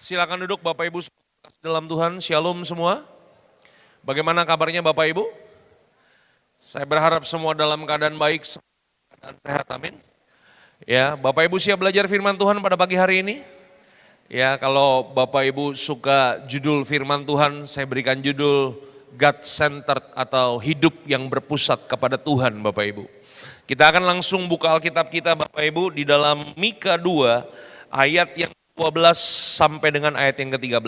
Silakan duduk Bapak Ibu dalam Tuhan, Shalom semua. Bagaimana kabarnya Bapak Ibu? Saya berharap semua dalam keadaan baik dan sehat, amin. Ya, Bapak Ibu siap belajar firman Tuhan pada pagi hari ini? Ya, kalau Bapak Ibu suka judul firman Tuhan, saya berikan judul God-centered atau hidup yang berpusat kepada Tuhan Bapak Ibu. Kita akan langsung buka Alkitab kita Bapak Ibu di dalam Mika 2 ayat yang 12 sampai dengan ayat yang ke-13.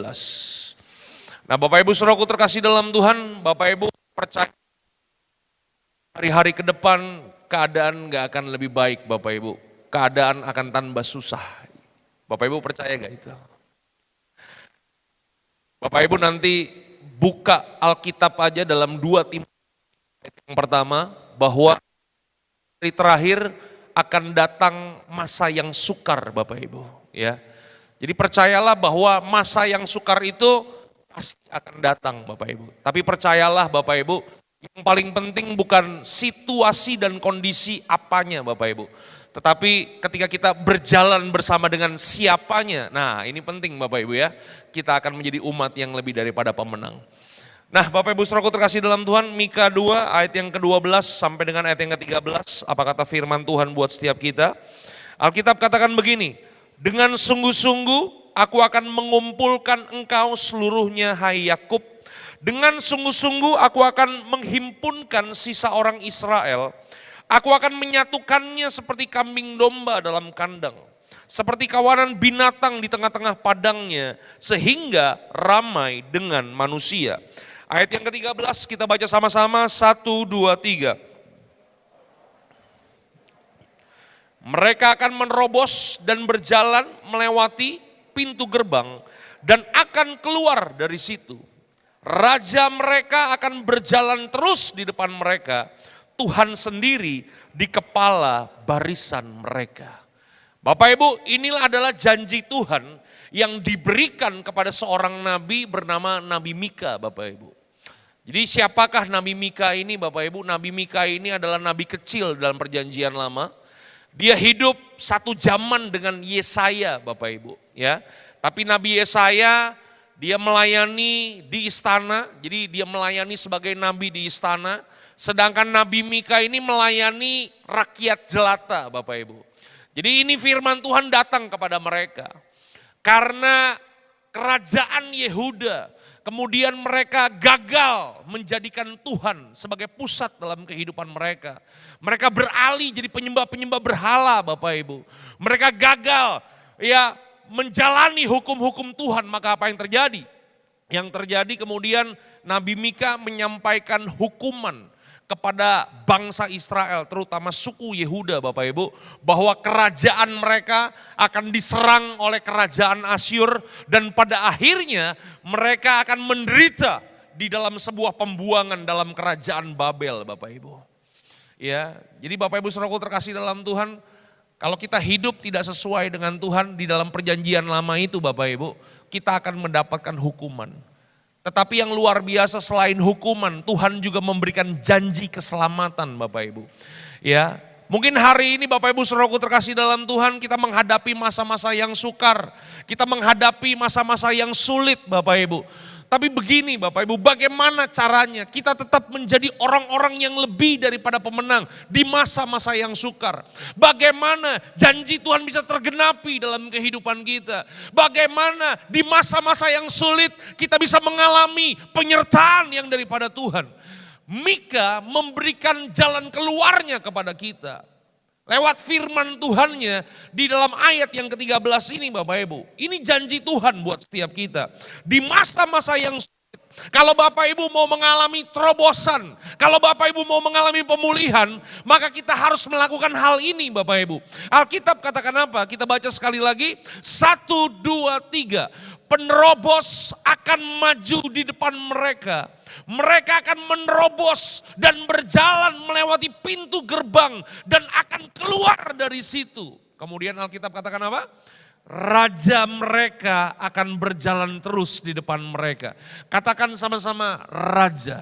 Nah Bapak Ibu saudaraku terkasih dalam Tuhan, Bapak Ibu percaya hari-hari ke depan keadaan gak akan lebih baik Bapak Ibu. Keadaan akan tambah susah. Bapak Ibu percaya gak itu? Bapak Ibu nanti buka Alkitab aja dalam 2 Timotius yang pertama, bahwa hari terakhir akan datang masa yang sukar Bapak Ibu. Ya. Jadi percayalah bahwa masa yang sukar itu pasti akan datang Bapak Ibu. Tapi percayalah Bapak Ibu, yang paling penting bukan situasi dan kondisi apanya Bapak Ibu. Tetapi ketika kita berjalan bersama dengan siapanya, nah ini penting Bapak Ibu ya. Kita akan menjadi umat yang lebih daripada pemenang. Nah Bapak Ibu saudaraku terkasih dalam Tuhan, Mika 2 ayat yang ke-12 sampai dengan ayat yang ke-13. Apa kata firman Tuhan buat setiap kita? Alkitab katakan begini, dengan sungguh-sungguh aku akan mengumpulkan engkau seluruhnya hai Yakub. Dengan sungguh-sungguh aku akan menghimpunkan sisa orang Israel. Aku akan menyatukannya seperti kambing domba dalam kandang. Seperti kawanan binatang di tengah-tengah padangnya. Sehingga ramai dengan manusia. Ayat yang ke-13 kita baca sama-sama, 1, 2, 3. Mereka akan menerobos dan berjalan melewati pintu gerbang dan akan keluar dari situ. Raja mereka akan berjalan terus di depan mereka. Tuhan sendiri di kepala barisan mereka. Bapak Ibu, inilah adalah janji Tuhan yang diberikan kepada seorang nabi bernama Nabi Mika Bapak Ibu. Jadi siapakah Nabi Mika ini Bapak Ibu? Nabi Mika ini adalah nabi kecil dalam perjanjian lama. Dia hidup satu zaman dengan Yesaya Bapak Ibu ya. Tapi Nabi Yesaya dia melayani di istana, jadi dia melayani sebagai nabi di istana. Sedangkan Nabi Mika ini melayani rakyat jelata Bapak Ibu. Jadi ini firman Tuhan datang kepada mereka. Karena kerajaan Yehuda kemudian mereka gagal menjadikan Tuhan sebagai pusat dalam kehidupan mereka. Mereka beralih jadi penyembah-penyembah berhala Bapak Ibu. Mereka gagal ya menjalani hukum-hukum Tuhan, maka apa yang terjadi? Yang terjadi kemudian Nabi Mika menyampaikan hukuman kepada bangsa Israel, terutama suku Yehuda Bapak Ibu, bahwa kerajaan mereka akan diserang oleh kerajaan Asyur dan pada akhirnya mereka akan menderita di dalam sebuah pembuangan dalam kerajaan Babel Bapak Ibu. Ya, jadi Bapak Ibu saudaraku terkasih dalam Tuhan, kalau kita hidup tidak sesuai dengan Tuhan di dalam perjanjian lama itu Bapak Ibu, kita akan mendapatkan hukuman. Tetapi yang luar biasa selain hukuman, Tuhan juga memberikan janji keselamatan Bapak Ibu. Ya, mungkin hari ini Bapak Ibu saudaraku terkasih dalam Tuhan, kita menghadapi masa-masa yang sukar, kita menghadapi masa-masa yang sulit Bapak Ibu. Tapi begini Bapak Ibu, bagaimana caranya kita tetap menjadi orang-orang yang lebih daripada pemenang di masa-masa yang sukar. Bagaimana janji Tuhan bisa tergenapi dalam kehidupan kita. Bagaimana di masa-masa yang sulit kita bisa mengalami penyertaan yang daripada Tuhan. Mika memberikan jalan keluarnya kepada kita. Lewat firman Tuhannya di dalam ayat yang ke-13 ini Bapak Ibu. Ini janji Tuhan buat setiap kita. Di masa-masa yang sulit, kalau Bapak Ibu mau mengalami terobosan, kalau Bapak Ibu mau mengalami pemulihan, maka kita harus melakukan hal ini Bapak Ibu. Alkitab katakan apa? Kita baca sekali lagi. 1, 2, 3. Penerobos akan maju di depan mereka. Mereka akan menerobos dan berjalan melewati pintu gerbang dan akan keluar dari situ. Kemudian Alkitab katakan apa? Raja mereka akan berjalan terus di depan mereka. Katakan sama-sama raja.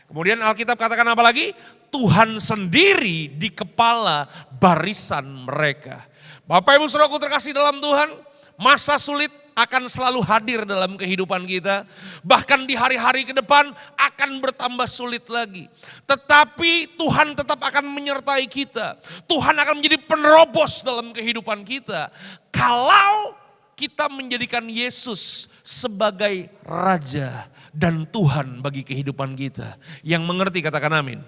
Kemudian Alkitab katakan apa lagi? Tuhan sendiri di kepala barisan mereka. Bapak Ibu saudaraku terkasih dalam Tuhan, masa sulit akan selalu hadir dalam kehidupan kita. Bahkan di hari-hari ke depan akan bertambah sulit lagi. Tetapi Tuhan tetap akan menyertai kita. Tuhan akan menjadi penerobos dalam kehidupan kita. Kalau kita menjadikan Yesus sebagai Raja dan Tuhan bagi kehidupan kita. Yang mengerti katakan amin.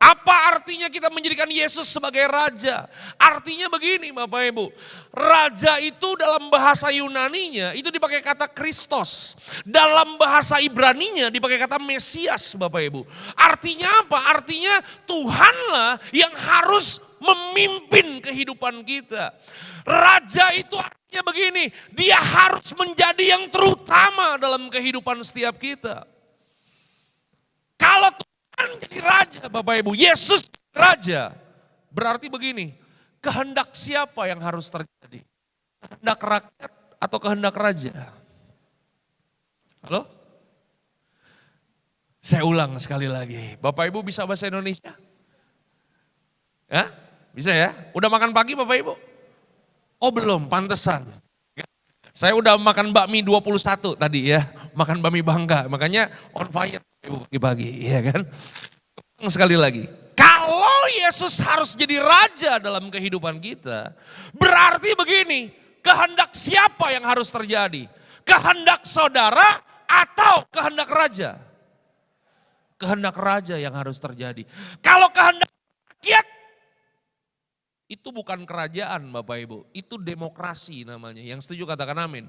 Apa artinya kita menjadikan Yesus sebagai Raja? Artinya begini Bapak Ibu. Raja itu dalam bahasa Yunaninya itu dipakai kata Kristos. Dalam bahasa Ibraninya dipakai kata Mesias Bapak Ibu. Artinya apa? Artinya Tuhanlah yang harus memimpin kehidupan kita. Raja itu artinya begini. Dia harus menjadi yang terutama dalam kehidupan setiap kita. Kalau jadi Raja Bapak Ibu, Yesus Raja. Berarti begini, kehendak siapa yang harus terjadi? Kehendak rakyat atau kehendak Raja? Halo? Saya ulang sekali lagi, Bapak Ibu bisa bahasa Indonesia? Ya? Bisa ya? Udah makan pagi Bapak Ibu? Oh belum, pantesan. Saya udah makan bakmi 21 tadi ya, makan bakmi Bangka, makanya on fire pagi-pagi, ya kan? Sekali lagi, kalau Yesus harus jadi Raja dalam kehidupan kita, berarti begini, kehendak siapa yang harus terjadi? Kehendak saudara atau kehendak Raja? Kehendak Raja yang harus terjadi. Kalau kehendak rakyat, itu bukan kerajaan Bapak Ibu, itu demokrasi namanya. Yang setuju katakan amin.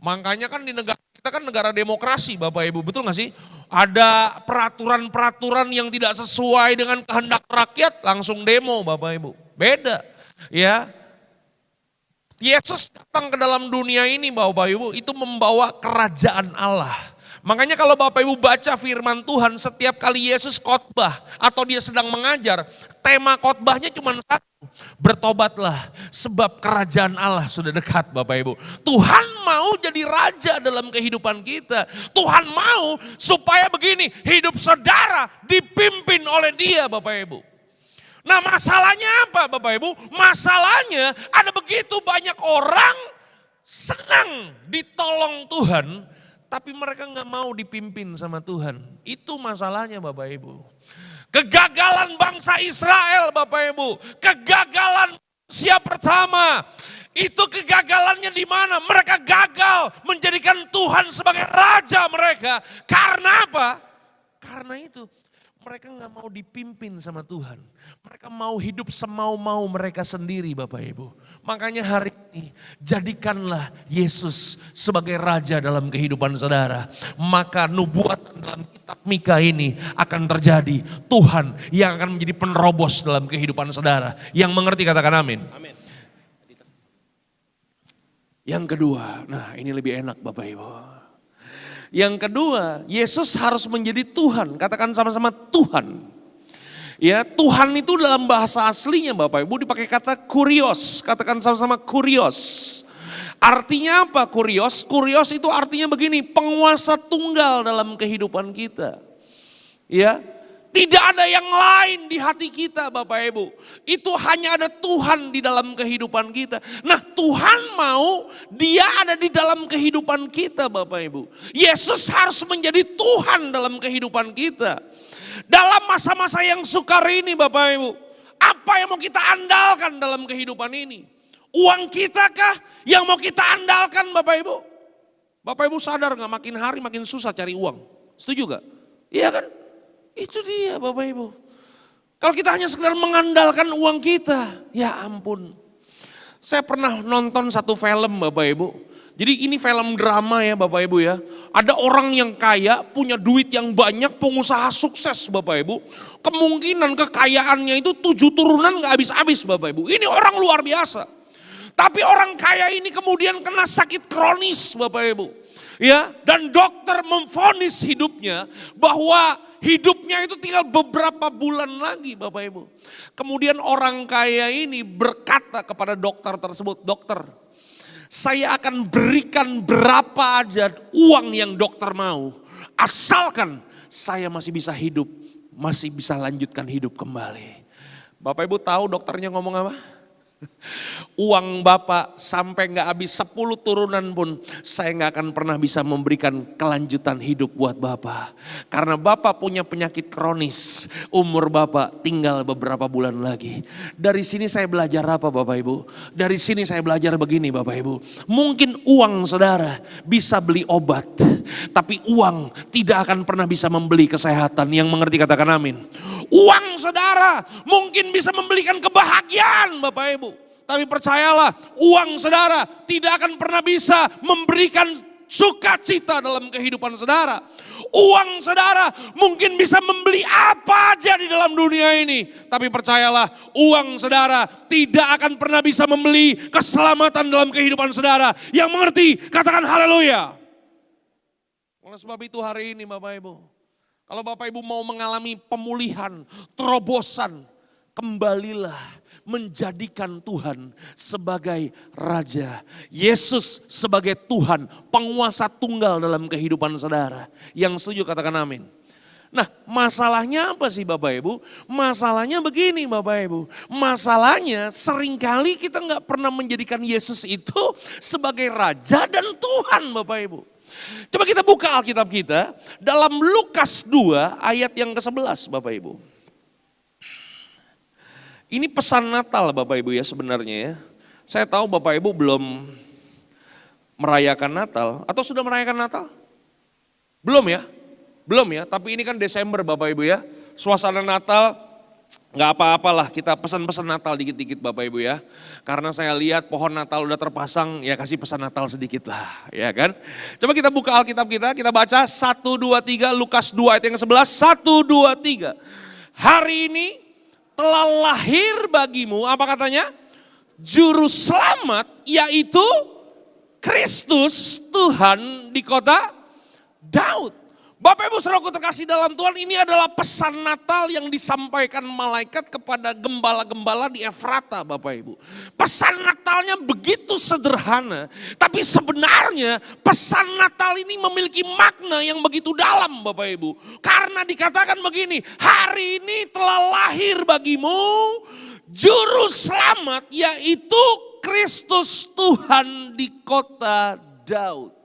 Makanya kan di negara kita kan negara demokrasi Bapak Ibu, betul gak sih? Ada peraturan-peraturan yang tidak sesuai dengan kehendak rakyat, langsung demo Bapak Ibu. Beda ya. Yesus datang ke dalam dunia ini Bapak Ibu, itu membawa kerajaan Allah. Makanya kalau Bapak Ibu baca firman Tuhan, setiap kali Yesus khotbah atau dia sedang mengajar, tema khotbahnya cuma satu. Bertobatlah sebab kerajaan Allah sudah dekat Bapak Ibu. Tuhan mau jadi Raja dalam kehidupan kita. Tuhan mau supaya begini, hidup saudara dipimpin oleh Dia Bapak Ibu. Nah masalahnya apa Bapak Ibu? Masalahnya ada begitu banyak orang senang ditolong Tuhan, tapi mereka gak mau dipimpin sama Tuhan. Itu masalahnya Bapak Ibu. Kegagalan bangsa Israel Bapak Ibu. Kegagalan manusia pertama. Itu kegagalannya di mana? Mereka gagal menjadikan Tuhan sebagai Raja mereka. Karena apa? Karena itu. Mereka gak mau dipimpin sama Tuhan. Mereka mau hidup semau-mau mereka sendiri Bapak Ibu. Makanya hari ini jadikanlah Yesus sebagai Raja dalam kehidupan saudara. Maka nubuatan dalam kitab Mika ini akan terjadi. Tuhan yang akan menjadi penerobos dalam kehidupan saudara. Yang mengerti katakan amin. Amin. Yang kedua, nah ini lebih enak Bapak Ibu. Yang kedua, Yesus harus menjadi Tuhan. Katakan sama-sama Tuhan. Ya, Tuhan itu dalam bahasa aslinya Bapak Ibu dipakai kata kurios. Katakan sama-sama kurios. Artinya apa kurios? Kurios itu artinya begini, penguasa tunggal dalam kehidupan kita. Ya, tidak ada yang lain di hati kita Bapak Ibu. Itu hanya ada Tuhan di dalam kehidupan kita. Nah Tuhan mau dia ada di dalam kehidupan kita Bapak Ibu. Yesus harus menjadi Tuhan dalam kehidupan kita. Dalam masa-masa yang sukar ini Bapak Ibu. Apa yang mau kita andalkan dalam kehidupan ini? Uang kita kah yang mau kita andalkan Bapak Ibu? Bapak Ibu sadar gak makin hari makin susah cari uang? Setuju gak? Iya kan? Itu dia Bapak Ibu. Kalau kita hanya sekedar mengandalkan uang kita, ya ampun. Saya pernah nonton satu film Bapak Ibu. Jadi ini film drama ya Bapak Ibu ya. Ada orang yang kaya, punya duit yang banyak, pengusaha sukses Bapak Ibu. Kemungkinan kekayaannya itu 7 turunan gak habis-habis Bapak Ibu. Ini orang luar biasa. Tapi orang kaya ini kemudian kena sakit kronis Bapak Ibu. Ya, dan dokter memvonis hidupnya bahwa hidupnya itu tinggal beberapa bulan lagi Bapak Ibu. Kemudian orang kaya ini berkata kepada dokter tersebut, dokter saya akan berikan berapa aja uang yang dokter mau. Asalkan saya masih bisa hidup, masih bisa lanjutkan hidup kembali. Bapak Ibu tahu dokternya ngomong apa? Uang Bapak sampai nggak habis 10 turunan pun saya nggak akan pernah bisa memberikan kelanjutan hidup buat Bapak. Karena Bapak punya penyakit kronis, umur Bapak tinggal beberapa bulan lagi. Dari sini saya belajar apa Bapak Ibu? Dari sini saya belajar begini Bapak Ibu. Mungkin uang saudara bisa beli obat, tapi uang tidak akan pernah bisa membeli kesehatan. Yang mengerti katakan amin. Uang saudara mungkin bisa membelikan kebahagiaan Bapak Ibu. Tapi percayalah, uang saudara tidak akan pernah bisa memberikan sukacita dalam kehidupan saudara. Uang saudara mungkin bisa membeli apa aja di dalam dunia ini. Tapi percayalah, uang saudara tidak akan pernah bisa membeli keselamatan dalam kehidupan saudara. Yang mengerti, katakan haleluya. Oleh sebab itu hari ini Bapak Ibu, kalau Bapak Ibu mau mengalami pemulihan, terobosan, kembalilah menjadikan Tuhan sebagai Raja. Yesus sebagai Tuhan, penguasa tunggal dalam kehidupan saudara. Yang setuju katakan amin. Nah masalahnya apa sih Bapak Ibu? Masalahnya begini Bapak Ibu. Masalahnya seringkali kita nggak pernah menjadikan Yesus itu sebagai Raja dan Tuhan Bapak Ibu. Coba kita buka Alkitab kita dalam Lukas 2 ayat yang ke-11 Bapak Ibu. Ini pesan Natal Bapak Ibu ya sebenarnya ya. Saya tahu Bapak Ibu belum merayakan Natal atau sudah merayakan Natal? Belum ya? Belum ya, tapi ini kan Desember Bapak Ibu ya. Suasana Natal nggak apa-apalah kita pesan-pesan Natal dikit-dikit Bapak Ibu ya. Karena saya lihat pohon Natal udah terpasang ya kasih pesan Natal sedikit lah ya kan. Coba kita buka Alkitab kita baca 1, 2, 3 Lukas 2 ayat yang ke-11. 1, 2, 3. Hari ini telah lahir bagimu, apa katanya? Juru selamat, yaitu Kristus Tuhan di kota Daud. Bapak Ibu saudaraku terkasih dalam Tuhan, ini adalah pesan Natal yang disampaikan malaikat kepada gembala-gembala di Efrata Bapak Ibu. Pesan Natalnya begitu sederhana, tapi sebenarnya pesan Natal ini memiliki makna yang begitu dalam Bapak Ibu. Karena dikatakan begini, hari ini telah lahir bagimu Juru Selamat yaitu Kristus Tuhan di kota Daud.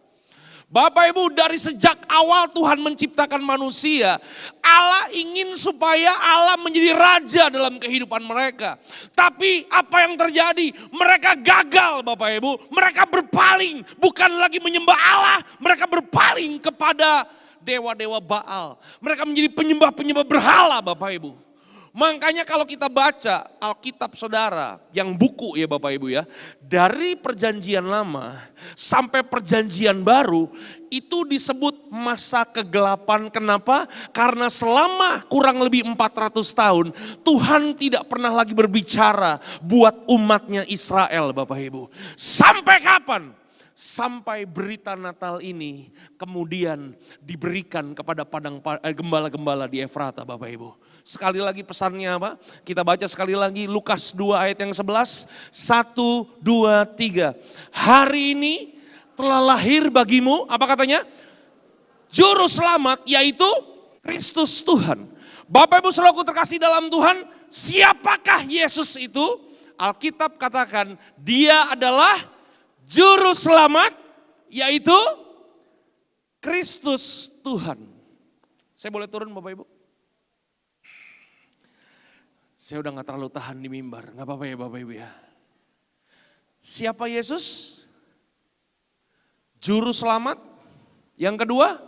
Bapak Ibu dari sejak awal Tuhan menciptakan manusia, Allah ingin supaya Allah menjadi raja dalam kehidupan mereka. Tapi apa yang terjadi? Mereka gagal Bapak Ibu, mereka berpaling bukan lagi menyembah Allah, mereka berpaling kepada dewa-dewa Baal. Mereka menjadi penyembah-penyembah berhala Bapak Ibu. Makanya kalau kita baca Alkitab saudara, yang buku ya Bapak Ibu ya, dari perjanjian lama sampai perjanjian baru, itu disebut masa kegelapan. Kenapa? Karena selama kurang lebih 400 tahun, Tuhan tidak pernah lagi berbicara buat umatnya Israel Bapak Ibu. Sampai kapan? Sampai berita Natal ini kemudian diberikan kepada gembala-gembala di Efrata Bapak Ibu. Sekali lagi pesannya apa? Kita baca sekali lagi Lukas 2 ayat yang 11. 1, 2, 3. Hari ini telah lahir bagimu, apa katanya? Juru selamat yaitu Kristus Tuhan. Bapak Ibu saudaraku terkasih dalam Tuhan, siapakah Yesus itu? Alkitab katakan dia adalah Juru selamat yaitu Kristus Tuhan. Saya boleh turun Bapak Ibu? Saya udah gak terlalu tahan di mimbar, gak apa-apa ya Bapak Ibu ya. Siapa Yesus? Juru selamat. Yang kedua,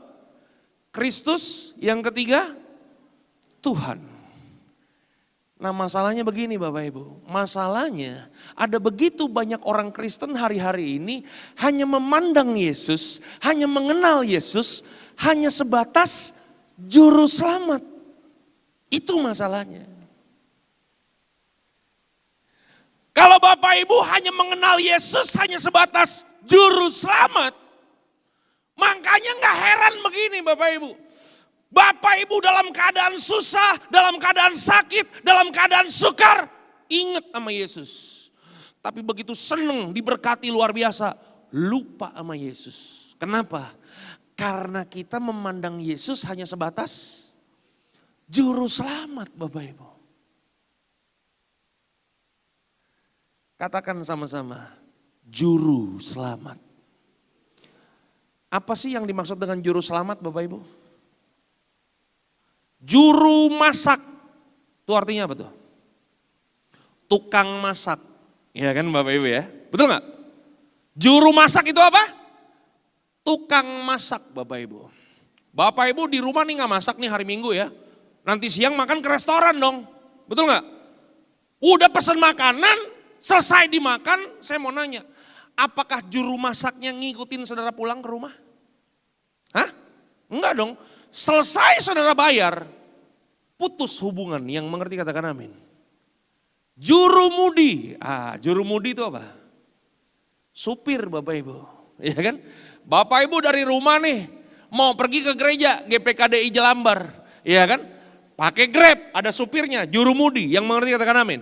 Kristus. Yang ketiga, Tuhan. Nah masalahnya begini Bapak Ibu, masalahnya ada begitu banyak orang Kristen hari-hari ini hanya memandang Yesus, hanya mengenal Yesus, hanya sebatas juru selamat. Itu masalahnya. Kalau Bapak Ibu hanya mengenal Yesus hanya sebatas juru selamat, makanya gak heran begini Bapak Ibu. Bapak Ibu dalam keadaan susah, dalam keadaan sakit, dalam keadaan sukar, ingat sama Yesus. Tapi begitu senang diberkati luar biasa, lupa sama Yesus. Kenapa? Karena kita memandang Yesus hanya sebatas juru selamat Bapak Ibu. Katakan sama-sama, juru selamat. Apa sih yang dimaksud dengan juru selamat Bapak Ibu? Juru masak, itu artinya apa tuh? Tukang masak, ya kan Bapak Ibu ya, betul gak? Juru masak itu apa? Tukang masak Bapak Ibu. Bapak Ibu di rumah nih gak masak nih hari Minggu ya, nanti siang makan ke restoran dong, betul gak? Udah pesan makanan, selesai dimakan, saya mau nanya, apakah juru masaknya ngikutin saudara pulang ke rumah? Hah? Enggak dong. Selesai saudara bayar, putus hubungan. Yang mengerti katakan amin. Juru mudi. Juru mudi itu apa? Supir Bapak Ibu. Ya kan? Bapak Ibu dari rumah nih, mau pergi ke gereja GPKDI Jelambar. Ya kan? Pakai Grab, ada supirnya, juru mudi. Yang mengerti katakan amin.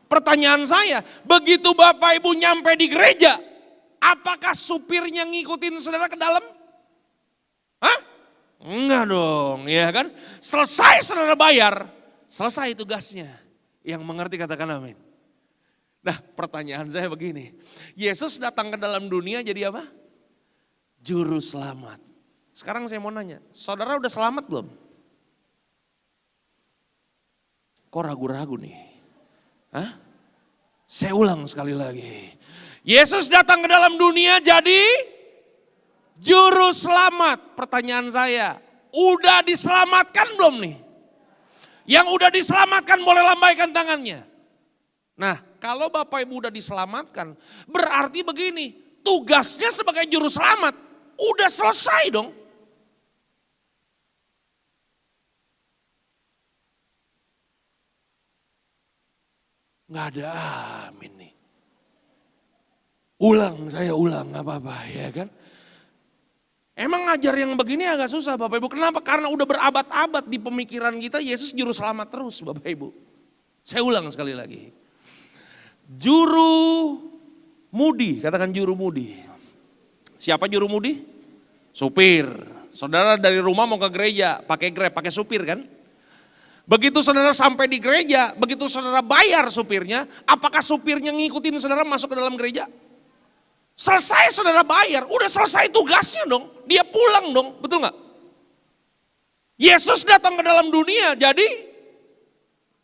Pertanyaan saya, begitu Bapak Ibu nyampe di gereja, apakah supirnya ngikutin saudara ke dalam? Hah? Enggak dong, ya kan? Selesai saudara bayar, selesai tugasnya. Yang mengerti katakan amin. Nah, pertanyaan saya begini, Yesus datang ke dalam dunia jadi apa? Juru selamat. Sekarang saya mau nanya, saudara udah selamat belum? Kok ragu-ragu nih? Hah? Saya ulang sekali lagi. Yesus datang ke dalam dunia jadi juru selamat. Pertanyaan saya, udah diselamatkan belum nih? Yang udah diselamatkan boleh lambaikan tangannya. Nah, kalau Bapak Ibu udah diselamatkan, berarti begini, tugasnya sebagai juru selamat udah selesai dong. Nggak ada amin nih. Saya ulang gak apa-apa ya kan. Emang ngajar yang begini agak susah Bapak Ibu. Kenapa? Karena udah berabad-abad di pemikiran kita Yesus juru selamat terus Bapak Ibu. Saya ulang sekali lagi. Juru mudi, katakan juru mudi. Siapa juru mudi? Supir. Saudara dari rumah mau ke gereja, pakai Grab, pakai supir kan? Begitu saudara sampai di gereja, begitu saudara bayar supirnya, apakah supirnya ngikutin saudara masuk ke dalam gereja? Selesai saudara bayar, udah selesai tugasnya dong, dia pulang dong, betul gak? Yesus datang ke dalam dunia jadi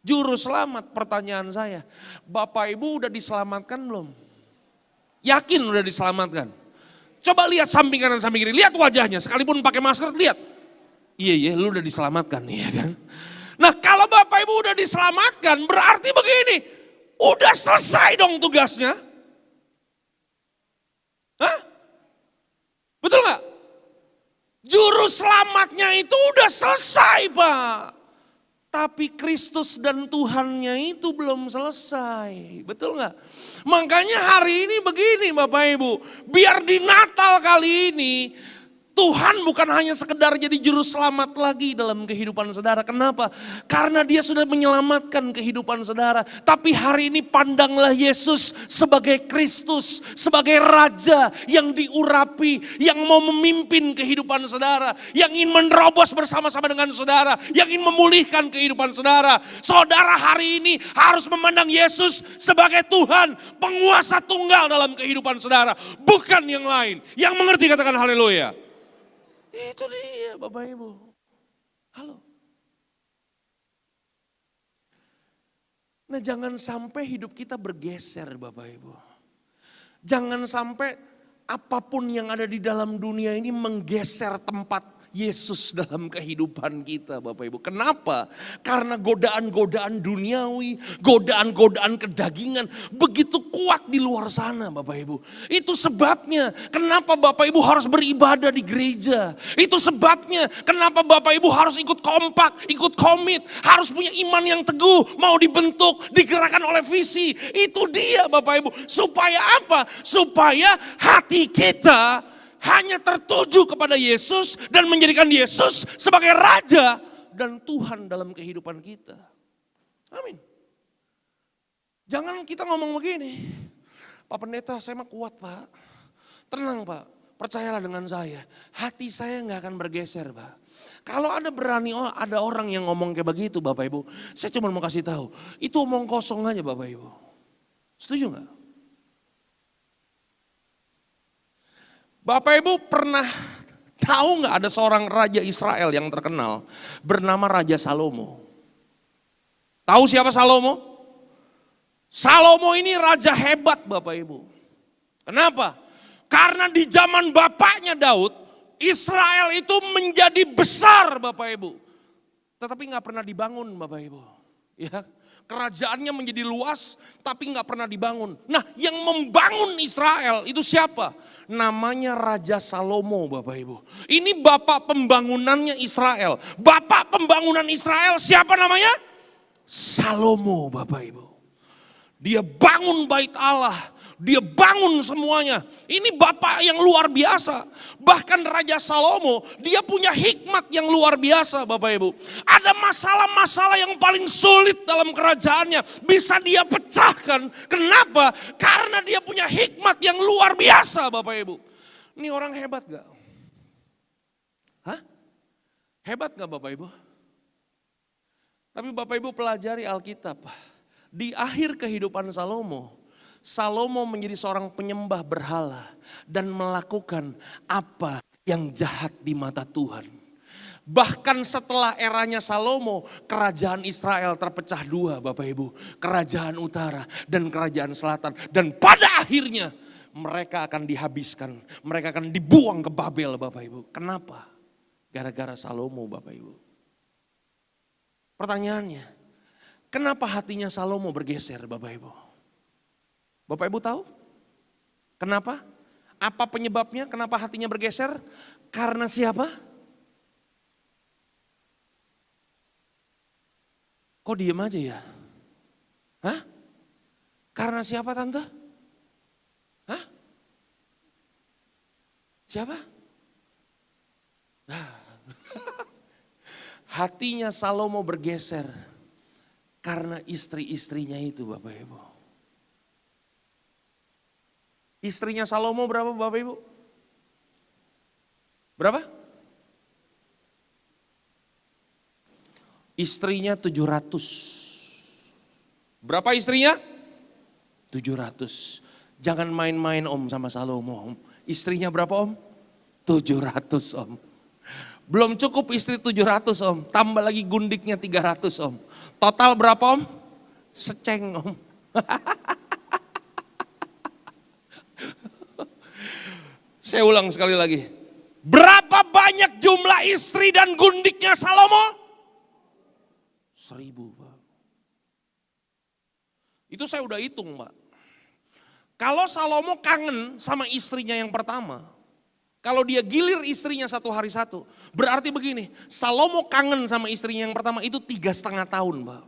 juru selamat. Pertanyaan saya, Bapak Ibu udah diselamatkan belum? Yakin udah diselamatkan? Coba lihat samping kanan samping kiri, lihat wajahnya, sekalipun pakai masker, lihat. Iya, lu udah diselamatkan, iya kan? Nah kalau Bapak Ibu udah diselamatkan berarti begini, udah selesai dong tugasnya. Hah? Betul gak? Juru selamatnya itu udah selesai Pak. Tapi Kristus dan Tuhannya itu belum selesai. Betul gak? Makanya hari ini begini Bapak Ibu, biar di Natal kali ini Tuhan bukan hanya sekedar jadi juru selamat lagi dalam kehidupan saudara. Kenapa? Karena dia sudah menyelamatkan kehidupan saudara. Tapi hari ini pandanglah Yesus sebagai Kristus, sebagai Raja yang diurapi, yang mau memimpin kehidupan saudara, yang ingin menerobos bersama-sama dengan saudara, yang ingin memulihkan kehidupan saudara. Saudara hari ini harus memandang Yesus sebagai Tuhan, penguasa tunggal dalam kehidupan saudara. Bukan yang lain. Yang mengerti katakan haleluya. Itu dia Bapak Ibu. Halo. Nah jangan sampai hidup kita bergeser Bapak Ibu. Jangan sampai apapun yang ada di dalam dunia ini menggeser tempat Yesus dalam kehidupan kita Bapak Ibu. Kenapa? Karena godaan-godaan duniawi, godaan-godaan kedagingan begitu kuat di luar sana Bapak Ibu. Itu sebabnya kenapa Bapak Ibu harus beribadah di gereja. Itu sebabnya kenapa Bapak Ibu harus ikut kompak, ikut komit. Harus punya iman yang teguh, mau dibentuk, digerakkan oleh visi. Itu dia Bapak Ibu. Supaya apa? Supaya hati kita hanya tertuju kepada Yesus dan menjadikan Yesus sebagai Raja dan Tuhan dalam kehidupan kita. Amin. Jangan kita ngomong begini, Pak Pendeta saya mah kuat Pak. Tenang Pak, percayalah dengan saya. Hati saya gak akan bergeser Pak. Kalau ada orang yang ngomong kayak begitu Bapak Ibu, saya cuma mau kasih tahu, itu omong kosong aja Bapak Ibu. Setuju gak? Bapak Ibu pernah tahu nggak ada seorang raja Israel yang terkenal bernama Raja Salomo? Tahu siapa Salomo? Salomo ini raja hebat Bapak Ibu. Kenapa? Karena di zaman bapaknya Daud, Israel itu menjadi besar Bapak Ibu. Tetapi nggak pernah dibangun Bapak Ibu. Ya, kerajaannya menjadi luas tapi nggak pernah dibangun. Nah, yang membangun Israel itu siapa? Namanya Raja Salomo Bapak Ibu. Ini bapak pembangunannya Israel. Bapak pembangunan Israel siapa namanya? Salomo Bapak Ibu. Dia bangun bait Allah, dia bangun semuanya. Ini bapak yang luar biasa. Bahkan Raja Salomo, dia punya hikmat yang luar biasa Bapak Ibu. Ada masalah-masalah yang paling sulit dalam kerajaannya, bisa dia pecahkan. Kenapa? Karena dia punya hikmat yang luar biasa Bapak Ibu. Ini orang hebat gak? Hah? Hebat gak Bapak Ibu? Tapi Bapak Ibu pelajari Alkitab. Di akhir kehidupan Salomo, Salomo menjadi seorang penyembah berhala dan melakukan apa yang jahat di mata Tuhan. Bahkan setelah eranya Salomo, kerajaan Israel terpecah dua Bapak Ibu. Kerajaan utara dan kerajaan selatan. Dan pada akhirnya mereka akan dihabiskan. Mereka akan dibuang ke Babel Bapak Ibu. Kenapa? Gara-gara Salomo Bapak Ibu. Pertanyaannya, kenapa hatinya Salomo bergeser Bapak Ibu? Bapak Ibu tahu? Kenapa? Apa penyebabnya? Kenapa hatinya bergeser? Karena siapa? Kok diem aja ya? Hah? Karena siapa tante? Hah? Siapa? Hatinya Salomo bergeser karena istri-istrinya itu Bapak Ibu. Istrinya Salomo berapa Bapak Ibu? Berapa? Istrinya 700. Berapa istrinya? 700. Jangan main-main Om sama Salomo. Istrinya berapa Om? 700 Om. Belum cukup istri 700 Om. Tambah lagi gundiknya 300 Om. Total berapa Om? Seceng Om. Saya ulang sekali lagi. Berapa banyak jumlah istri dan gundiknya Salomo? 1000 Pak. Itu saya udah hitung Pak. Kalau Salomo kangen sama istrinya yang pertama, kalau dia gilir istrinya satu hari satu, berarti begini, Salomo kangen sama istrinya yang pertama itu 3,5 tahun Pak.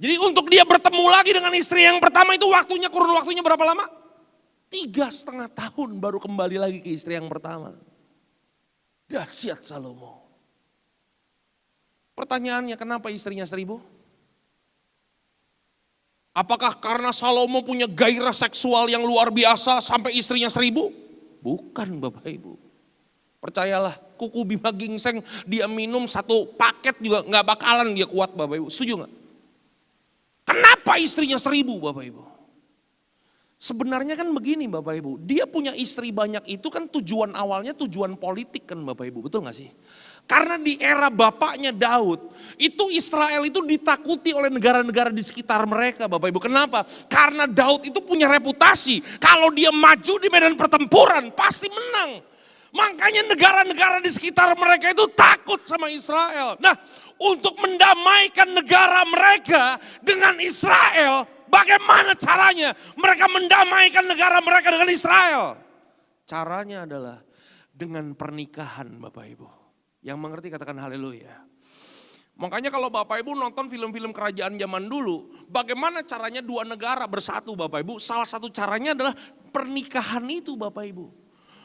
Jadi untuk dia bertemu lagi dengan istri yang pertama itu kurun waktunya berapa lama? 3,5 tahun baru kembali lagi ke istri yang pertama. Dahsyat Salomo. Pertanyaannya kenapa istrinya 1000? Apakah karena Salomo punya gairah seksual yang luar biasa sampai istrinya 1000? Bukan Bapak Ibu. Percayalah, kuku bima gingseng dia minum satu paket juga gak bakalan dia kuat Bapak Ibu. Setuju gak? Kenapa istrinya 1000 Bapak Ibu? Sebenarnya kan begini Bapak Ibu, dia punya istri banyak itu kan tujuan awalnya tujuan politik kan Bapak Ibu, betul gak sih? Karena di era bapaknya Daud, itu Israel itu ditakuti oleh negara-negara di sekitar mereka Bapak Ibu. Kenapa? Karena Daud itu punya reputasi, kalau dia maju di medan pertempuran pasti menang. Makanya negara-negara di sekitar mereka itu takut sama Israel. Nah, untuk mendamaikan negara mereka dengan Israel, bagaimana caranya mereka mendamaikan negara mereka dengan Israel? Caranya adalah dengan pernikahan Bapak Ibu. Yang mengerti katakan haleluya. Makanya kalau Bapak Ibu nonton film-film kerajaan zaman dulu, bagaimana caranya dua negara bersatu Bapak Ibu? Salah satu caranya adalah pernikahan itu Bapak Ibu.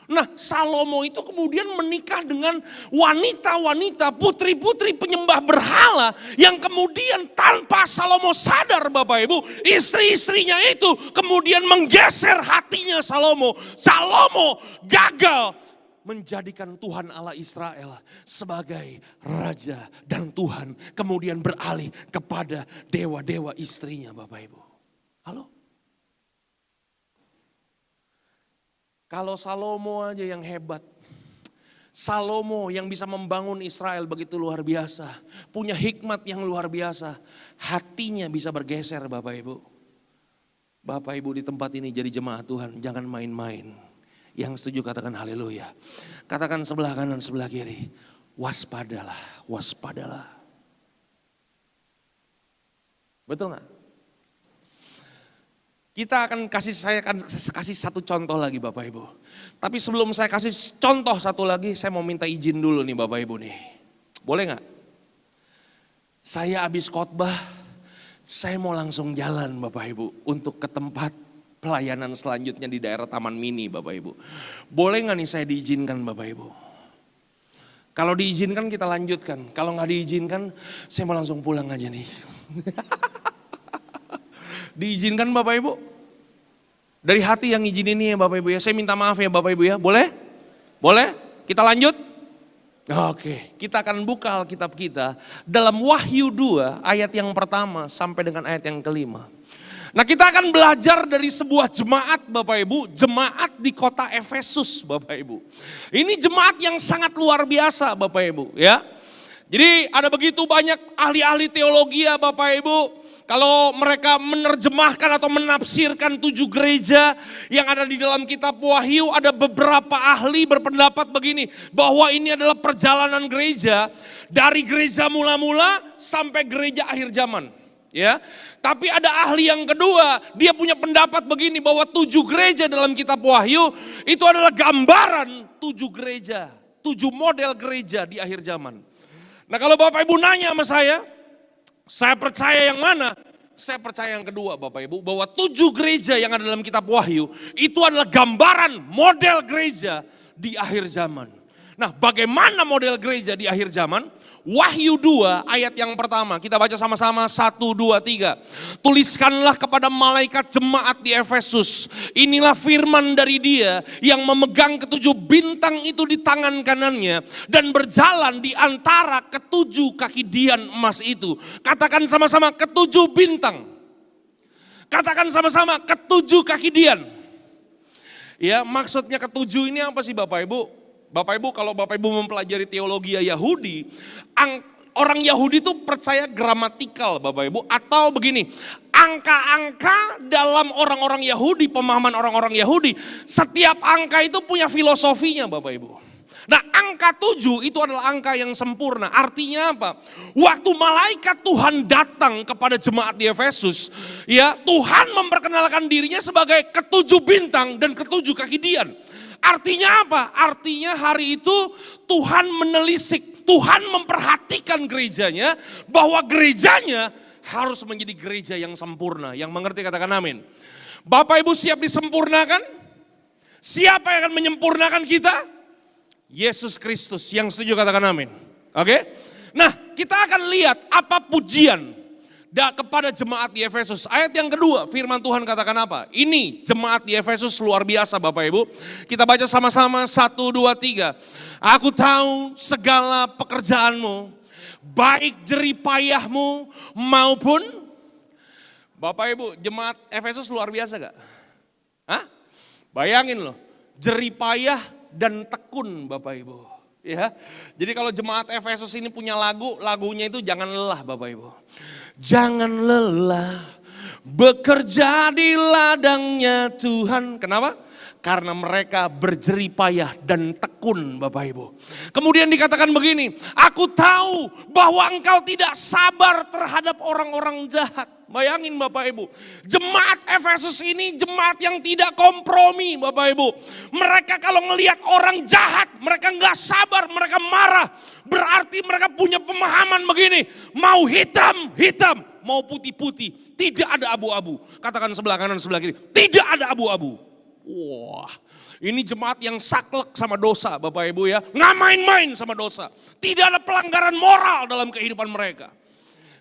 Nah Salomo itu kemudian menikah dengan wanita-wanita, putri-putri penyembah berhala yang kemudian tanpa Salomo sadar Bapak Ibu, istri-istrinya itu kemudian menggeser hatinya Salomo. Salomo gagal menjadikan Tuhan Allah Israel sebagai raja dan Tuhan, kemudian beralih kepada dewa-dewa istrinya Bapak Ibu. Halo? Kalau Salomo aja yang hebat. Salomo yang bisa membangun Israel begitu luar biasa. Punya hikmat yang luar biasa. Hatinya bisa bergeser Bapak Ibu. Bapak Ibu di tempat ini jadi jemaat Tuhan, jangan main-main. Yang setuju katakan haleluya. Katakan sebelah kanan, sebelah kiri. Waspadalah, waspadalah. Betul gak? Saya akan kasih satu contoh lagi Bapak Ibu. Tapi sebelum saya kasih contoh satu lagi, saya mau minta izin dulu nih Bapak Ibu nih. Boleh gak? Saya habis khotbah, saya mau langsung jalan Bapak Ibu untuk ke tempat pelayanan selanjutnya di daerah Taman Mini Bapak Ibu. Boleh gak nih saya diizinkan Bapak Ibu? Kalau diizinkan kita lanjutkan, kalau gak diizinkan saya mau langsung pulang aja nih. Diizinkan Bapak Ibu? Dari hati yang izin ini ya Bapak Ibu ya, saya minta maaf ya Bapak Ibu ya, boleh? Boleh? Kita lanjut? Oke, kita akan buka Alkitab kita dalam Wahyu 2 ayat yang pertama sampai dengan ayat yang kelima. Nah kita akan belajar dari sebuah jemaat Bapak Ibu, jemaat di kota Efesus Bapak Ibu. Ini jemaat yang sangat luar biasa Bapak Ibu ya. Jadi ada begitu banyak ahli-ahli teologi ya Bapak Ibu. Kalau mereka menerjemahkan atau menafsirkan 7 gereja yang ada di dalam kitab Wahyu, ada beberapa ahli berpendapat begini, bahwa ini adalah perjalanan gereja dari gereja mula-mula sampai gereja akhir zaman. Ya, tapi ada ahli yang kedua, dia punya pendapat begini, bahwa 7 gereja dalam kitab Wahyu itu adalah gambaran 7 gereja, 7 model gereja di akhir zaman. Nah kalau Bapak Ibu nanya sama saya percaya yang mana? Saya percaya yang kedua Bapak Ibu, bahwa 7 gereja yang ada dalam kitab Wahyu itu adalah gambaran model gereja di akhir zaman. Nah bagaimana model gereja di akhir zaman? Wahyu 2 ayat yang pertama, kita baca sama-sama 1, 2, 3. Tuliskanlah kepada malaikat jemaat di Efesus, inilah firman dari Dia yang memegang 7 bintang itu di tangan kanannya dan berjalan di antara 7 kaki dian emas itu. Katakan sama-sama 7 bintang. Katakan sama-sama 7 kaki dian. Ya, maksudnya 7 ini apa sih Bapak Ibu? Bapak Ibu, kalau Bapak Ibu mempelajari teologi Yahudi, orang Yahudi itu percaya gramatikal Bapak Ibu, atau begini, angka-angka dalam orang-orang Yahudi, pemahaman orang-orang Yahudi, setiap angka itu punya filosofinya Bapak Ibu. Nah angka 7 itu adalah angka yang sempurna, artinya apa? Waktu malaikat Tuhan datang kepada jemaat di Efesus, ya Tuhan memperkenalkan dirinya sebagai 7 bintang dan 7 kaki dian. Artinya apa? Artinya hari itu Tuhan menelisik, Tuhan memperhatikan gerejanya, bahwa gerejanya harus menjadi gereja yang sempurna. Yang mengerti katakan amin. Bapak Ibu siap disempurnakan? Siapa yang akan menyempurnakan kita? Yesus Kristus. Yang setuju katakan amin. Oke? Nah kita akan lihat apa pujian kepada jemaat di Efesus. Ayat yang kedua, firman Tuhan katakan apa? Ini jemaat di Efesus luar biasa Bapak Ibu. Kita baca sama-sama 1, 2, 3. Aku tahu segala pekerjaanmu, baik jeripayahmu maupun, Bapak Ibu, jemaat Efesus luar biasa gak? Hah? Bayangin loh, jeripayah dan tekun Bapak Ibu. Ya, jadi kalau jemaat Efesus ini punya lagunya itu jangan lelah Bapak Ibu. Jangan lelah bekerja di ladangnya Tuhan. Kenapa? Karena mereka berjeripayah dan tekun Bapak Ibu. Kemudian dikatakan begini, aku tahu bahwa engkau tidak sabar terhadap orang-orang jahat. Bayangin Bapak Ibu, jemaat Efesus ini jemaat yang tidak kompromi Bapak Ibu. Mereka kalau ngelihat orang jahat, mereka nggak sabar, mereka marah. Berarti mereka punya pemahaman begini, mau hitam, hitam, mau putih-putih, tidak ada abu-abu. Katakan sebelah kanan, sebelah kiri, tidak ada abu-abu. Wah, ini jemaat yang saklek sama dosa Bapak Ibu ya, nggak main-main sama dosa. Tidak ada pelanggaran moral dalam kehidupan mereka.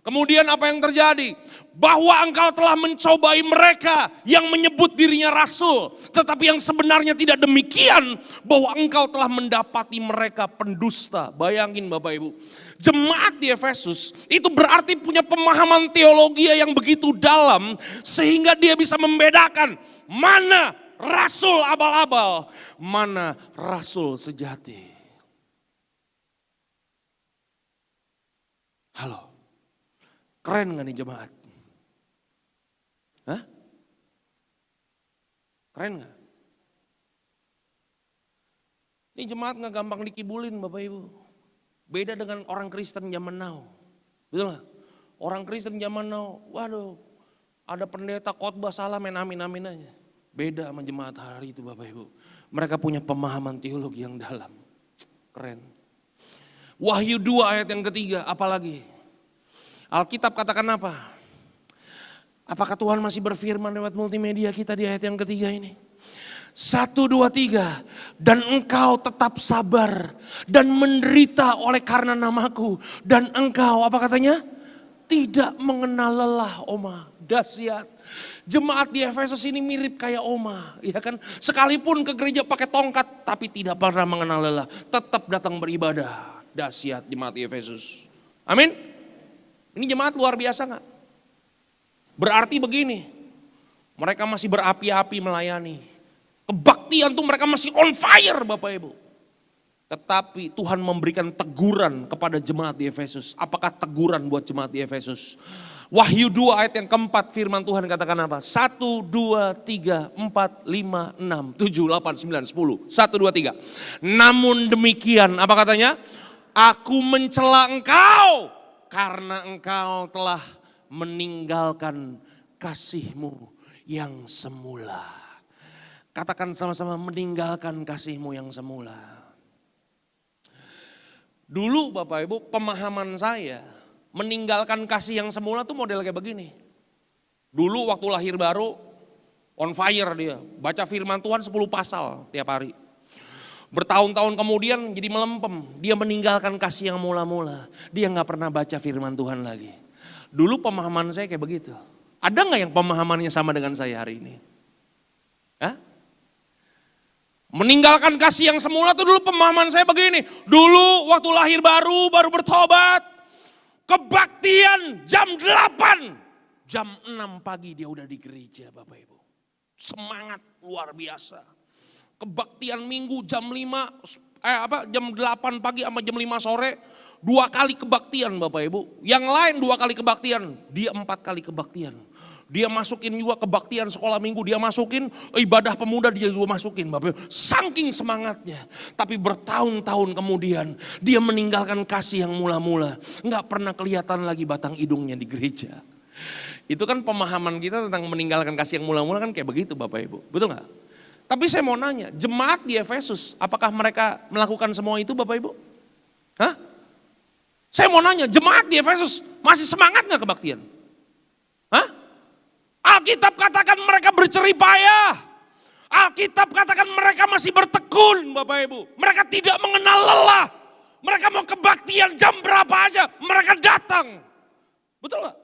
Kemudian apa yang terjadi? Bahwa engkau telah mencobai mereka yang menyebut dirinya rasul. Tetapi yang sebenarnya tidak demikian. Bahwa engkau telah mendapati mereka pendusta. Bayangin Bapak Ibu. Jemaat di Efesus itu berarti punya pemahaman teologi yang begitu dalam. Sehingga dia bisa membedakan mana rasul abal-abal, mana rasul sejati. Halo, keren gak nih jemaat? Hah? Keren gak? Ini jemaat gak gampang dikibulin Bapak Ibu. Beda dengan orang Kristen zaman now. Betul gak? Orang Kristen zaman now, waduh, ada pendeta khotbah salah main amin-amin aja. Beda sama jemaat hari itu Bapak Ibu. Mereka punya pemahaman teologi yang dalam. Keren. Wahyu 2 ayat yang ketiga, apalagi? Alkitab katakan apa? Apakah Tuhan masih berfirman lewat multimedia kita di ayat yang ketiga ini? 1, 2, 3. Dan engkau tetap sabar dan menderita oleh karena namaku. Dan engkau, apa katanya? Tidak mengenal lelah, Oma. Dahsyat. Jemaat di Efesus ini mirip kayak Oma, ya kan? Sekalipun ke gereja pakai tongkat, tapi tidak pernah mengenal lelah. Tetap datang beribadah. Dahsyat jemaat di Efesus. Amin. Ini jemaat luar biasa gak? Berarti begini, mereka masih berapi-api melayani. Kebaktian tuh mereka masih on fire Bapak Ibu. Tetapi Tuhan memberikan teguran kepada jemaat di Efesus. Apakah teguran buat jemaat di Efesus? Wahyu 2 ayat yang keempat firman Tuhan katakan apa? 1, 2, 3, 4, 5, 6, 7, 8, 9, 10. 1, 2, 3. Namun demikian apa katanya? Aku mencela engkau karena engkau telah meninggalkan kasihmu yang semula. Katakan sama-sama, meninggalkan kasihmu yang semula. Dulu Bapak Ibu pemahaman saya meninggalkan kasih yang semula tuh model kayak begini. Dulu waktu lahir baru on fire dia, baca firman Tuhan 10 pasal tiap hari. Bertahun-tahun kemudian jadi melempem, dia meninggalkan kasih yang mula-mula. Dia gak pernah baca firman Tuhan lagi. Dulu pemahaman saya kayak begitu. Ada gak yang pemahamannya sama dengan saya hari ini? Hah? Meninggalkan kasih yang semula tuh dulu pemahaman saya begini. Dulu waktu lahir baru bertobat. Kebaktian jam 8. Jam 6 pagi dia udah di gereja Bapak Ibu. Semangat luar biasa. Kebaktian minggu jam 5, jam 8 pagi sama jam 5 sore. 2 kali kebaktian Bapak Ibu. Yang lain 2 kali kebaktian. Dia 4 kali kebaktian. Dia masukin juga kebaktian sekolah minggu, dia masukin ibadah pemuda, dia juga masukin Bapak Ibu. Saking semangatnya, tapi bertahun-tahun kemudian dia meninggalkan kasih yang mula-mula. Nggak pernah kelihatan lagi batang hidungnya di gereja. Itu kan pemahaman kita tentang meninggalkan kasih yang mula-mula kan kayak begitu Bapak Ibu, betul nggak? Tapi saya mau nanya, jemaat di Efesus, apakah mereka melakukan semua itu Bapak Ibu? Hah? Saya mau nanya, jemaat di Efesus masih semangat nggak kebaktian? Hah? Alkitab katakan mereka berceripaya. Alkitab katakan mereka masih bertekun Bapak Ibu. Mereka tidak mengenal lelah. Mereka mau kebaktian jam berapa aja mereka datang. Betul gak?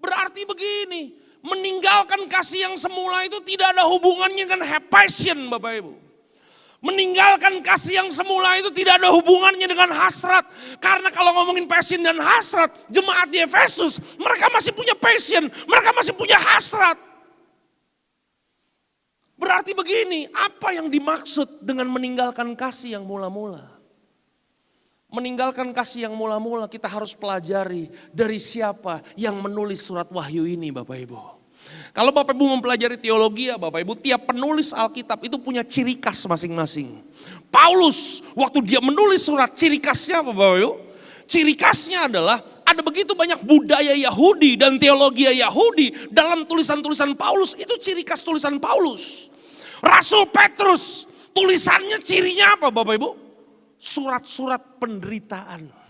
Berarti begini, meninggalkan kasih yang semula itu tidak ada hubungannya dengan passion Bapak Ibu. Meninggalkan kasih yang semula itu tidak ada hubungannya dengan hasrat. Karena kalau ngomongin passion dan hasrat, jemaat di Efesus, mereka masih punya passion, mereka masih punya hasrat. Berarti begini, apa yang dimaksud dengan meninggalkan kasih yang mula-mula? Meninggalkan kasih yang mula-mula kita harus pelajari dari siapa yang menulis surat Wahyu ini Bapak Ibu. Kalau Bapak Ibu mempelajari teologi ya Bapak Ibu, tiap penulis Alkitab itu punya ciri khas masing-masing. Paulus waktu dia menulis surat, ciri khasnya apa Bapak Ibu? Ciri khasnya adalah ada begitu banyak budaya Yahudi dan teologi Yahudi dalam tulisan-tulisan Paulus, itu ciri khas tulisan Paulus. Rasul Petrus, tulisannya cirinya apa Bapak Ibu? Surat-surat penderitaan.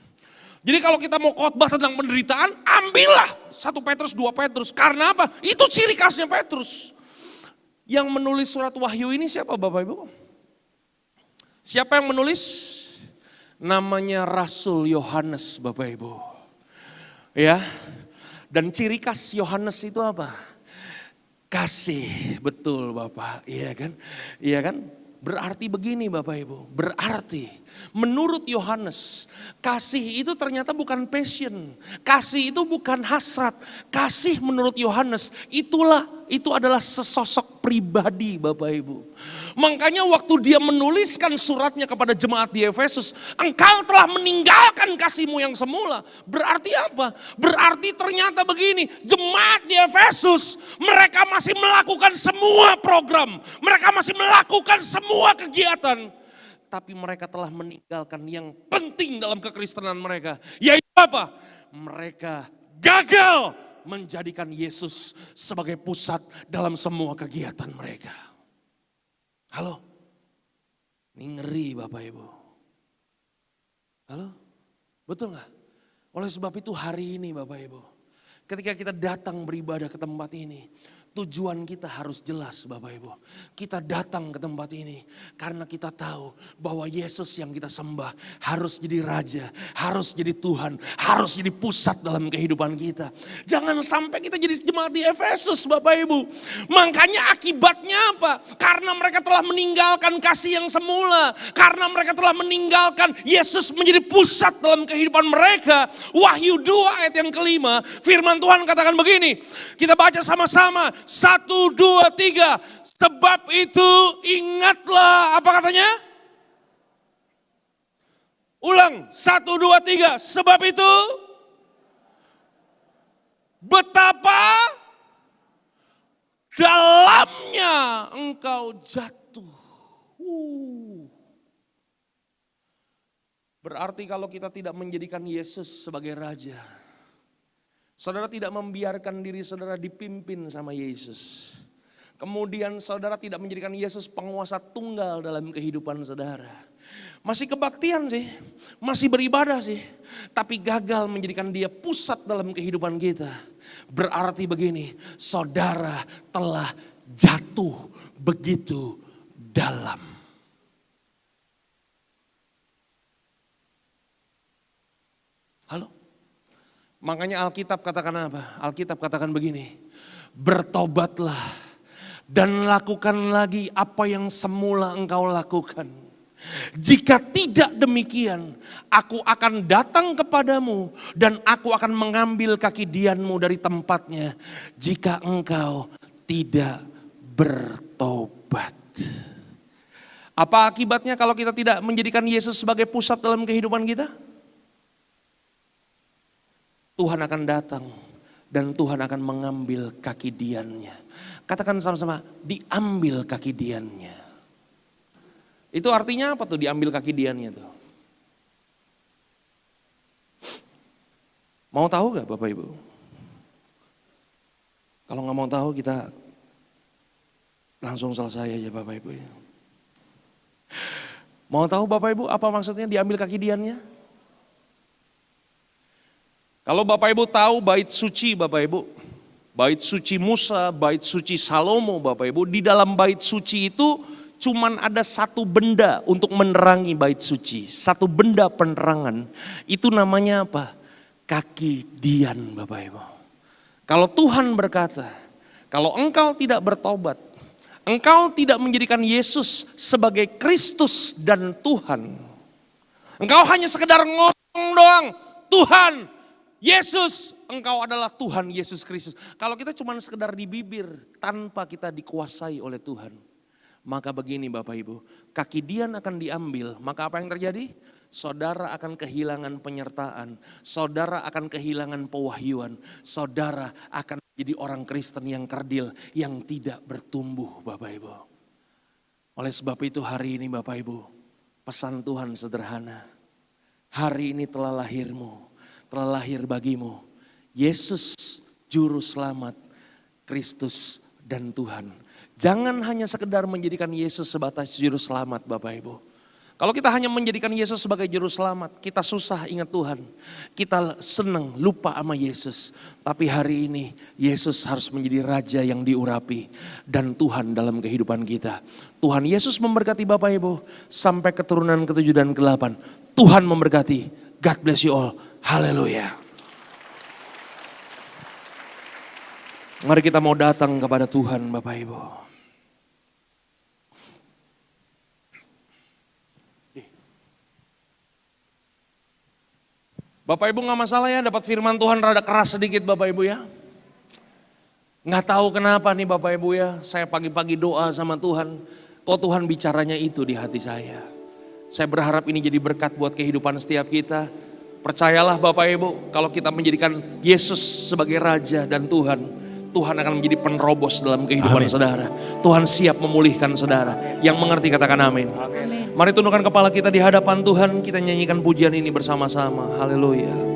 Jadi kalau kita mau khotbah tentang penderitaan, ambillah 1 Petrus, 2 Petrus. Karena apa? Itu ciri khasnya Petrus. Yang menulis surat Wahyu ini siapa Bapak Ibu? Siapa yang menulis? Namanya Rasul Yohanes Bapak Ibu. Ya. Dan ciri khas Yohanes itu apa? Kasih, betul Bapak. Iya kan? Iya kan? Berarti begini Bapak Ibu, berarti menurut Yohanes, kasih itu ternyata bukan passion, kasih itu bukan hasrat, kasih menurut Yohanes itu adalah sesosok pribadi Bapak Ibu. Makanya waktu dia menuliskan suratnya kepada jemaat di Efesus, engkau telah meninggalkan kasihmu yang semula. Berarti apa? Berarti ternyata begini, jemaat di Efesus, mereka masih melakukan semua program, mereka masih melakukan semua kegiatan. Tapi mereka telah meninggalkan yang penting dalam kekristenan mereka. Yaitu apa? Mereka gagal menjadikan Yesus sebagai pusat dalam semua kegiatan mereka. Halo? Ini ngeri Bapak Ibu. Halo? Betul gak? Oleh sebab itu hari ini Bapak Ibu, ketika kita datang beribadah ke tempat ini, tujuan kita harus jelas Bapak Ibu. Kita datang ke tempat ini karena kita tahu bahwa Yesus yang kita sembah harus jadi Raja, harus jadi Tuhan, harus jadi pusat dalam kehidupan kita. Jangan sampai kita jadi jemaat di Efesus Bapak Ibu. Makanya akibatnya apa? Karena mereka telah meninggalkan kasih yang semula. Karena mereka telah meninggalkan Yesus menjadi pusat dalam kehidupan mereka. Wahyu 2 ayat yang kelima, firman Tuhan katakan begini. Kita baca sama-sama. 1, 2, 3. Sebab itu ingatlah, apa katanya? Ulang, 1, 2, 3. Sebab itu betapa dalamnya engkau jatuh. Berarti kalau kita tidak menjadikan Yesus sebagai Raja, saudara tidak membiarkan diri saudara dipimpin sama Yesus. Kemudian saudara tidak menjadikan Yesus penguasa tunggal dalam kehidupan saudara. Masih kebaktian sih, masih beribadah sih, tapi gagal menjadikan dia pusat dalam kehidupan kita. Berarti begini, saudara telah jatuh begitu dalam. Halo? Makanya Alkitab katakan apa? Alkitab katakan begini, bertobatlah dan lakukan lagi apa yang semula engkau lakukan. Jika tidak demikian, aku akan datang kepadamu dan aku akan mengambil kaki dianmu dari tempatnya jika engkau tidak bertobat. Apa akibatnya kalau kita tidak menjadikan Yesus sebagai pusat dalam kehidupan kita? Tuhan akan datang dan Tuhan akan mengambil kaki diannya. Katakan sama-sama, diambil kaki diannya. Itu artinya apa tuh diambil kaki diannya tuh? Mau tahu gak Bapak Ibu? Kalau gak mau tahu kita langsung selesai aja Bapak Ibu. Mau tahu Bapak Ibu apa maksudnya diambil kaki diannya? Kalau Bapak Ibu tahu bait suci Bapak Ibu, bait suci Musa, bait suci Salomo Bapak Ibu, di dalam bait suci itu cuman ada satu benda untuk menerangi bait suci, satu benda penerangan, itu namanya apa? Kaki dian Bapak Ibu. Kalau Tuhan berkata, kalau engkau tidak bertobat, engkau tidak menjadikan Yesus sebagai Kristus dan Tuhan, engkau hanya sekedar ngomong doang, Tuhan, Yesus, engkau adalah Tuhan Yesus Kristus. Kalau kita cuma sekedar di bibir tanpa kita dikuasai oleh Tuhan, maka begini Bapak Ibu, kaki dian akan diambil, maka apa yang terjadi? Saudara akan kehilangan penyertaan, saudara akan kehilangan pewahyuan, saudara akan menjadi orang Kristen yang kerdil, yang tidak bertumbuh Bapak Ibu. Oleh sebab itu hari ini Bapak Ibu, pesan Tuhan sederhana, hari ini telah lahirmu, telah lahir bagimu Yesus Juru Selamat, Kristus dan Tuhan. Jangan hanya sekedar menjadikan Yesus sebatas Juru Selamat Bapak Ibu. Kalau kita hanya menjadikan Yesus sebagai Juru Selamat, kita susah ingat Tuhan. Kita senang lupa sama Yesus. Tapi hari ini Yesus harus menjadi Raja yang diurapi dan Tuhan dalam kehidupan kita. Tuhan Yesus memberkati Bapak Ibu sampai keturunan ke-7 dan ke-8. Tuhan memberkati. God bless you all. Haleluya. Mari kita mau datang kepada Tuhan Bapak Ibu. Bapak Ibu nggak masalah ya dapat firman Tuhan rada keras sedikit Bapak Ibu ya. Nggak tahu kenapa nih Bapak Ibu ya, saya pagi-pagi doa sama Tuhan, kok Tuhan bicaranya itu di hati saya. Saya berharap ini jadi berkat buat kehidupan setiap kita. Percayalah Bapak Ibu, kalau kita menjadikan Yesus sebagai Raja dan Tuhan, Tuhan akan menjadi penerobos dalam kehidupan saudara. Tuhan siap memulihkan saudara. Yang mengerti katakan amin. Mari tundukkan kepala kita di hadapan Tuhan, kita nyanyikan pujian ini bersama-sama. Haleluya.